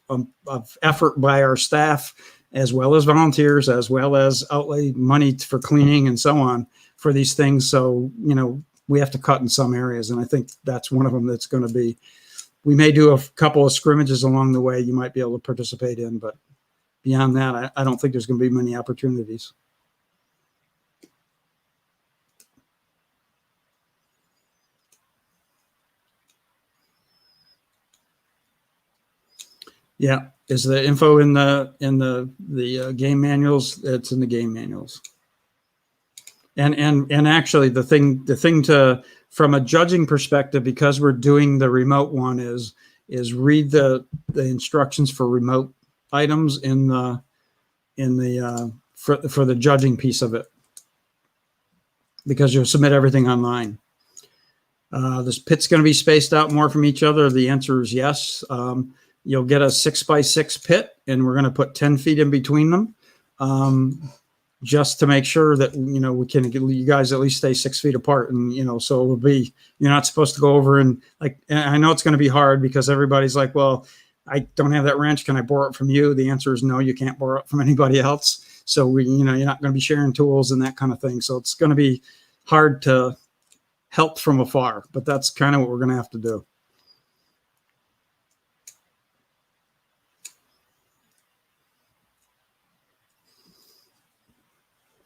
Speaker 1: effort by our staff, as well as volunteers, as well as outlay money for cleaning and so on for these things. So, we have to cut in some areas. And I think that's one of them that's going to be, we may do a couple of scrimmages along the way you might be able to participate in, but beyond that, I don't think there's going to be many opportunities. Yeah, is the info in the game manuals? It's in the game manuals. And actually, the thing to, from a judging perspective, because we're doing the remote one, is read the instructions for remote items for the judging piece of it, because you'll submit everything online. This pit's going to be spaced out more from each other. The answer is yes. You'll get a 6x6 pit, and we're going to put 10 feet in between them, just to make sure that, we can get you guys at least stay 6 feet apart. And, so it'll be, you're not supposed to go over and I know it's going to be hard because everybody's like, well, I don't have that wrench. Can I borrow it from you? The answer is no, you can't borrow it from anybody else. So you're not going to be sharing tools and that kind of thing. So it's going to be hard to help from afar, but that's kind of what we're going to have to do.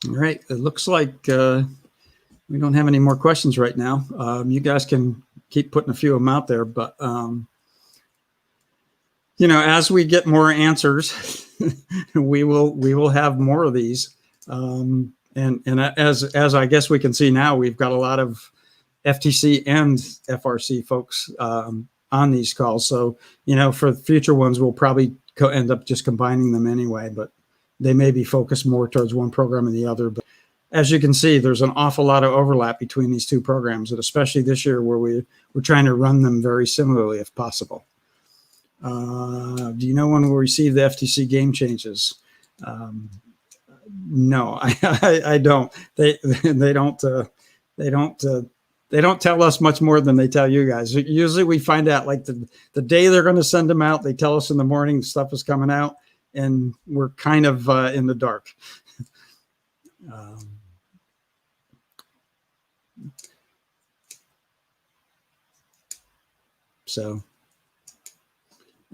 Speaker 1: All right. It looks like we don't have any more questions right now. You guys can keep putting a few of them out there, but as we get more answers, we will have more of these. And as I guess we can see now, we've got a lot of FTC and FRC folks on these calls. So for future ones, we'll probably end up just combining them anyway, but they may be focused more towards one program than the other. But as you can see, there's an awful lot of overlap between these two programs, and especially this year where we're trying to run them very similarly if possible. Do you know when we'll receive the FTC game changes? No, I don't. They don't tell us much more than they tell you guys. Usually we find out like the day they're going to send them out. They tell us in the morning stuff is coming out, and we're kind of in the dark. So,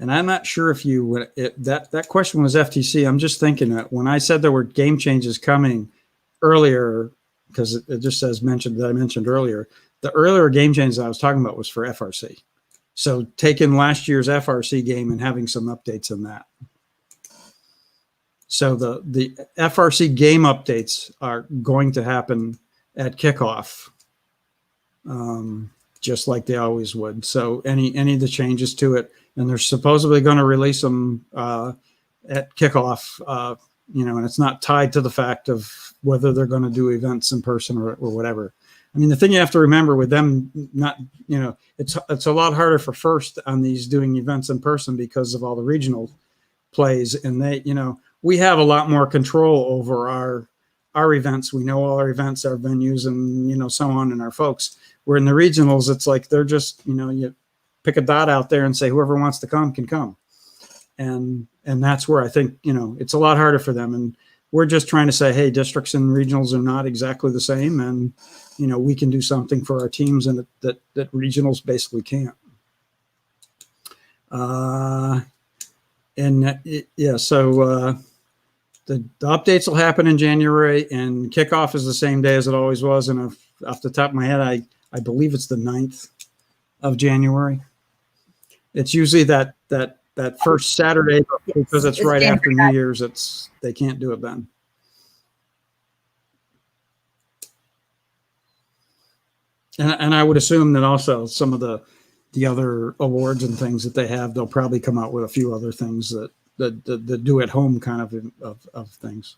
Speaker 1: and I'm not sure if that question was FTC. I'm just thinking that when I said there were game changes coming earlier, because it just says that I mentioned earlier, the earlier game changes I was talking about was for FRC. So taking last year's FRC game and having some updates in that. So the FRC game updates are going to happen at kickoff, just like they always would. So any of the changes to it, and they're supposedly going to release them at kickoff, and it's not tied to the fact of whether they're going to do events in person or whatever. I mean, the thing you have to remember with them, it's a lot harder for FIRST on these doing events in person because of all the regional plays, and we have a lot more control over our events. We know all our events, our venues, and so on, and our folks. Where in the regionals, it's like they're just you pick a dot out there and say whoever wants to come can come, and that's where I think it's a lot harder for them. And we're just trying to say, hey, districts and regionals are not exactly the same, and we can do something for our teams, and that regionals basically can't. So the updates will happen in January, and kickoff is the same day as it always was. And off the top of my head, I believe it's the 9th of January. It's usually that that first Saturday, because it's right
Speaker 2: January
Speaker 1: after New Year's, they can't do it then. And I would assume that also some of the other awards and things that they have, they'll probably come out with a few other things that the do at home kind of things.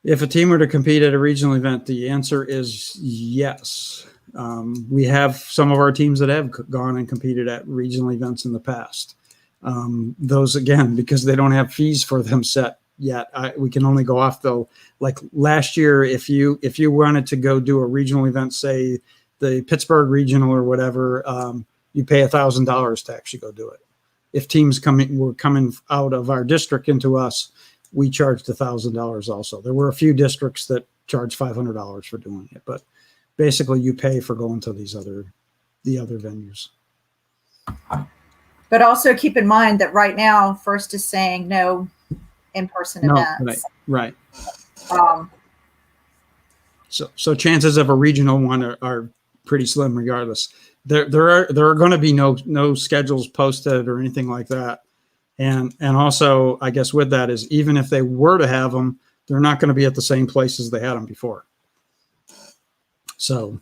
Speaker 1: If a team were to compete at a regional event, the answer is yes. We have some of our teams that have gone and competed at regional events in the past. Those, again, because they don't have fees for them set yet, we can only go off, though. Like last year, if you wanted to go do a regional event, say the Pittsburgh Regional or whatever, you pay $1,000 to actually go do it. If teams were coming out of our district into us, we charged $1,000 also. There were a few districts that charged $500 for doing it, but basically you pay for going to the other venues.
Speaker 2: But also keep in mind that right now, First is saying no in-person events.
Speaker 1: Right.
Speaker 2: Um,
Speaker 1: So chances of a regional one are pretty slim regardless. There are going to be no schedules posted or anything like that. And also, I guess with that is, even if they were to have them, they're not going to be at the same places they had them before. So,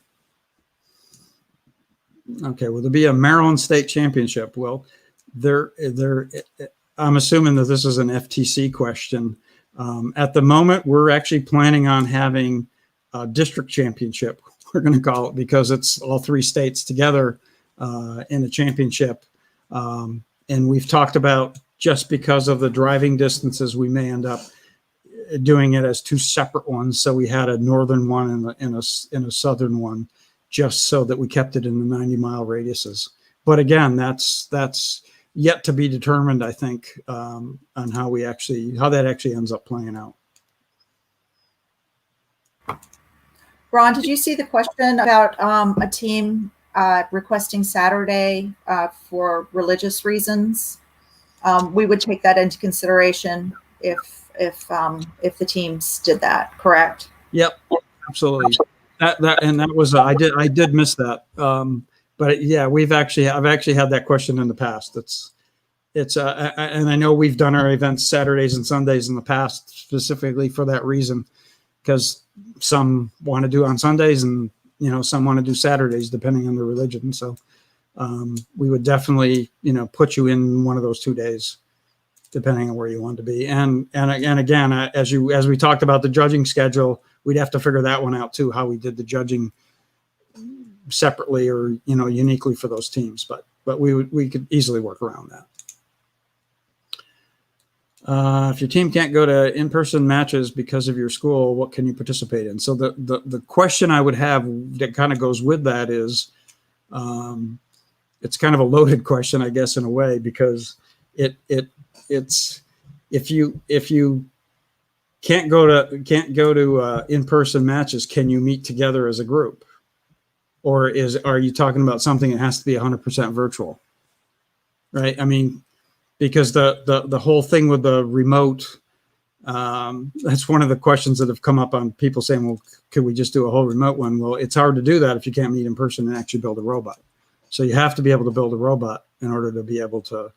Speaker 1: okay, will there be a Maryland State Championship? Well, I'm assuming that this is an FTC question. At the moment, we're actually planning on having a district championship, we're going to call it, because it's all 3 states together in a championship. And we've talked about, just because of the driving distances, we may end up doing it as 2 separate ones. So we had a northern one and a southern one, just so that we kept it in the 90-mile radiuses. But again, that's yet to be determined, I think, on how that actually ends up playing out.
Speaker 2: Ron, did you see the question about a team requesting Saturday for religious reasons? We would take that into consideration if the teams did that, correct?
Speaker 1: Yep, absolutely. That was I did miss that. But yeah, I've actually had that question in the past. And I know we've done our events Saturdays and Sundays in the past specifically for that reason, because some want to do on Sundays and some want to do Saturdays depending on their religion. So we would definitely put you in one of those 2 days, depending on where you want to be. And again, as we talked about the judging schedule, we'd have to figure that one out too, how we did the judging separately or uniquely for those teams. But we could easily work around that. If your team can't go to in-person matches because of your school, what can you participate in? So the question I would have that kind of goes with that is, it's kind of a loaded question, I guess, in a way, because it's if you can't go to in-person matches, can you meet together as a group, or are you talking about something that has to be 100% virtual? Right? I mean, because the whole thing with the remote, that's one of the questions that have come up on people saying, well, could we just do a whole remote one? Well, it's hard to do that if you can't meet in person and actually build a robot. So you have to be able to build a robot in order to be able to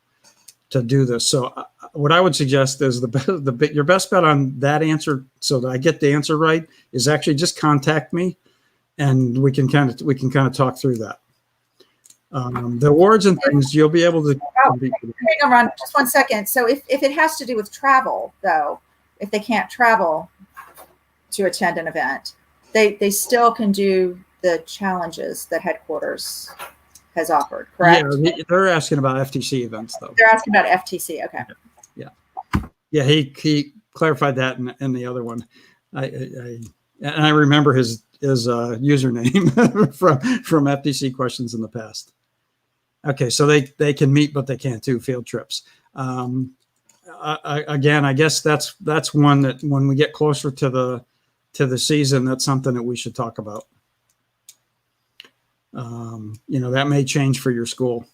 Speaker 1: do this. So what I would suggest is your best bet on that answer, so that I get the answer right, is actually just contact me, and we can kind of talk through that. The awards and things, you'll be able to.
Speaker 2: Hang on, Ron, just 1 second. So if it has to do with travel, though, if they can't travel to attend an event, they still can do the challenges that headquarters has offered, correct?
Speaker 1: Yeah, they're asking about FTC events, though.
Speaker 2: They're asking about FTC. Okay.
Speaker 1: Yeah. He clarified that in the other one. I remember his username from FTC questions in the past. Okay, so they can meet, but they can't do field trips. Again, I guess that's one that when we get closer to the season, that's something that we should talk about. That may change for your school.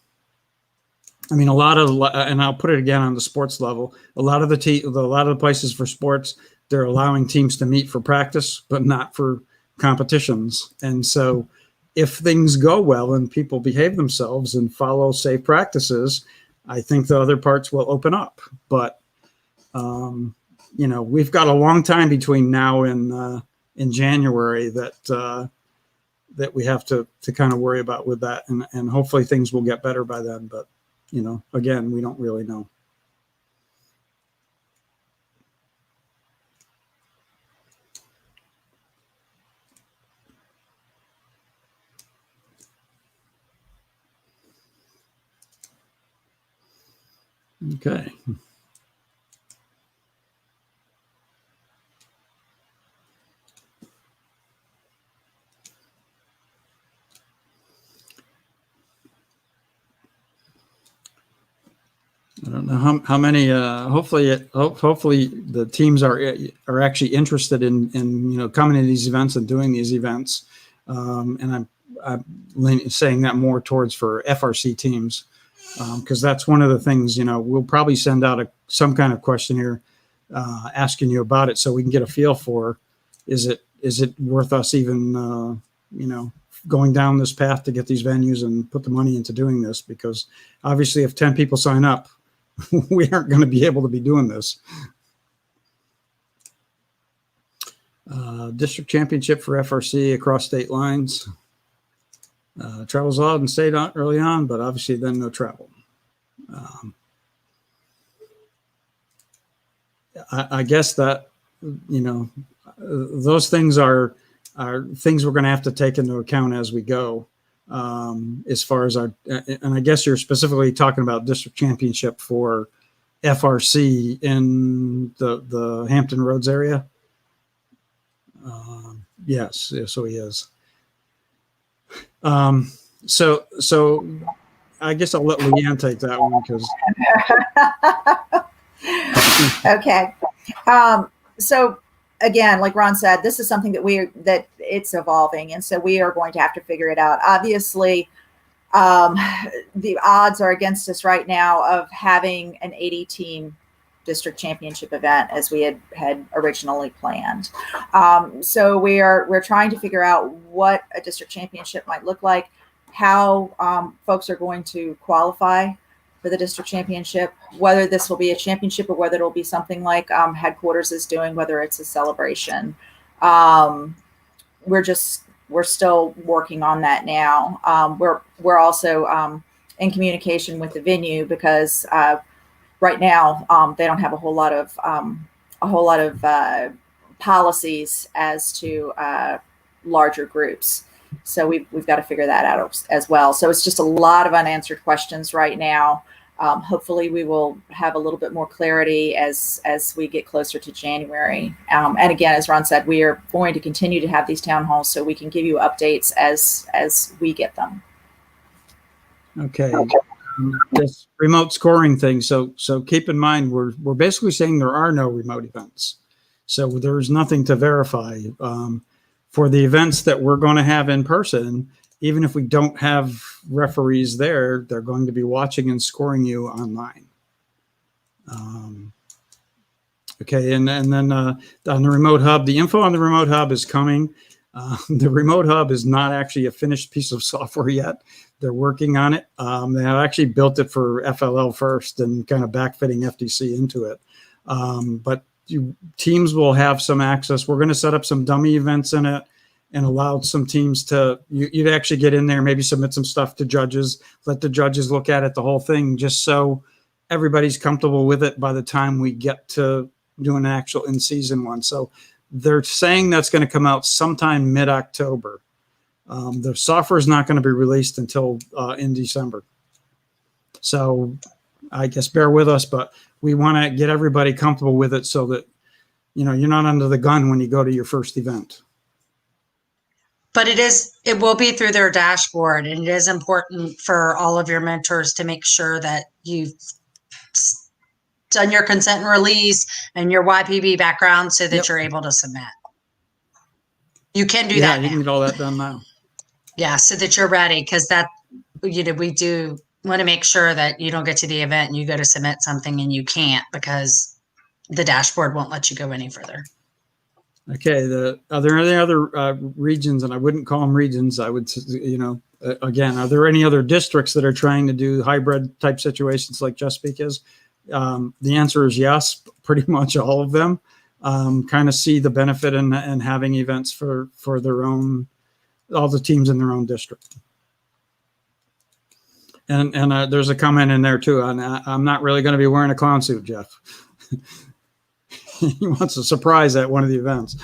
Speaker 1: I mean, and I'll put it again on the sports level. A lot of the places for sports, they're allowing teams to meet for practice, but not for competitions. And so if things go well and people behave themselves and follow safe practices, I think the other parts will open up. But we've got a long time between now and in January that we have to kind of worry about with that, and hopefully things will get better by then. But again, we don't really know. Okay. I don't know how many. Hopefully the teams are actually interested in coming to these events and doing these events. And I'm saying that more towards for FRC teams, because that's one of the things. We'll probably send out some kind of questionnaire asking you about it, so we can get a feel for is it worth us even going down this path to get these venues and put the money into doing this, because obviously if 10 people sign up, we aren't going to be able to be doing this. District championship for FRC across state lines. Travel's allowed in state early on, but obviously then no travel. I guess that, those things are things we're going to have to take into account as we go. As far as and I guess you're specifically talking about district championship for FRC in the Hampton Roads area. Yes, so he is. So I guess I'll let Leanne take that one because.
Speaker 2: Okay. So again, like Ron said, this is something that it's evolving. And so we are going to have to figure it out. Obviously, the odds are against us right now of having an 80-team district championship event as we had originally planned. So we're trying to figure out what a district championship might look like, how folks are going to qualify for the district championship, whether this will be a championship or whether it'll be something like headquarters is doing, whether it's a celebration. We're still working on that now. We're also in communication with the venue because right now they don't have a whole lot of policies as to larger groups. So we've got to figure that out as well. So it's just a lot of unanswered questions right now. Hopefully we will have a little bit more clarity as we get closer to January. And again, as Ron said, we are going to continue to have these town halls so we can give you updates as we get them.
Speaker 1: Okay. This remote scoring thing. So keep in mind, we're basically saying there are no remote events. So there's nothing to verify. For the events that we're going to have in person, even if we don't have referees there, they're going to be watching and scoring you online. Okay, and then on the remote hub, the info on the remote hub is coming. The remote hub is not actually a finished piece of software yet. They're working on it. They have actually built it for FLL first and kind of backfitting FTC into it. But teams will have some access. We're going to set up some dummy events in it and allow some teams to, you'd actually get in there, maybe submit some stuff to judges, let the judges look at it, the whole thing, just so everybody's comfortable with it by the time we get to do an actual in-season one. So they're saying that's going to come out sometime mid-October. The software is not going to be released until in December. So I guess bear with us, but we want to get everybody comfortable with it so that, you're not under the gun when you go to your first event.
Speaker 3: But it will be through their dashboard, and it is important for all of your mentors to make sure that you've done your consent and release and your YPB background so that you're able to submit. You can do that.
Speaker 1: Yeah, you can get all that done now.
Speaker 3: Yeah, so that you're ready, because we do want to make sure that you don't get to the event and you go to submit something and you can't because the dashboard won't let you go any further.
Speaker 1: Okay. Are there any other regions, and I wouldn't call them regions, I would, again, are there any other districts that are trying to do hybrid type situations like Chesapeake is? The answer is yes, pretty much all of them kind of see the benefit in having events for their own, all the teams in their own district. And there's a comment in there too. I'm not really going to be wearing a clown suit, Jeff. He wants a surprise at one of the events.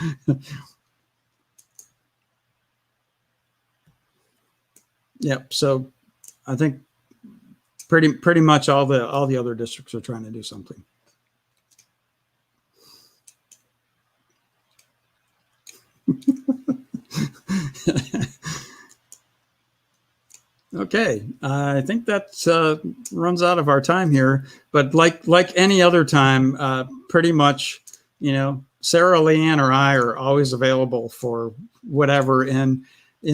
Speaker 1: Yep. So I think pretty much all the other districts are trying to do something. Okay, I think that runs out of our time here. But like any other time, pretty much, Sarah, Leanne, or I are always available for whatever. And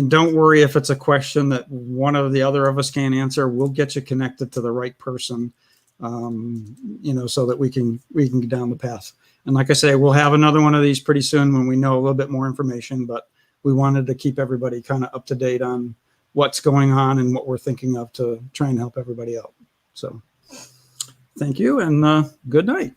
Speaker 1: don't worry if it's a question that one of the other of us can't answer. We'll get you connected to the right person, so that we can get down the path. And like I say, we'll have another one of these pretty soon when we know a little bit more information. But we wanted to keep everybody kind of up to date on what's going on and what we're thinking of to try and help everybody out. So thank you and good night.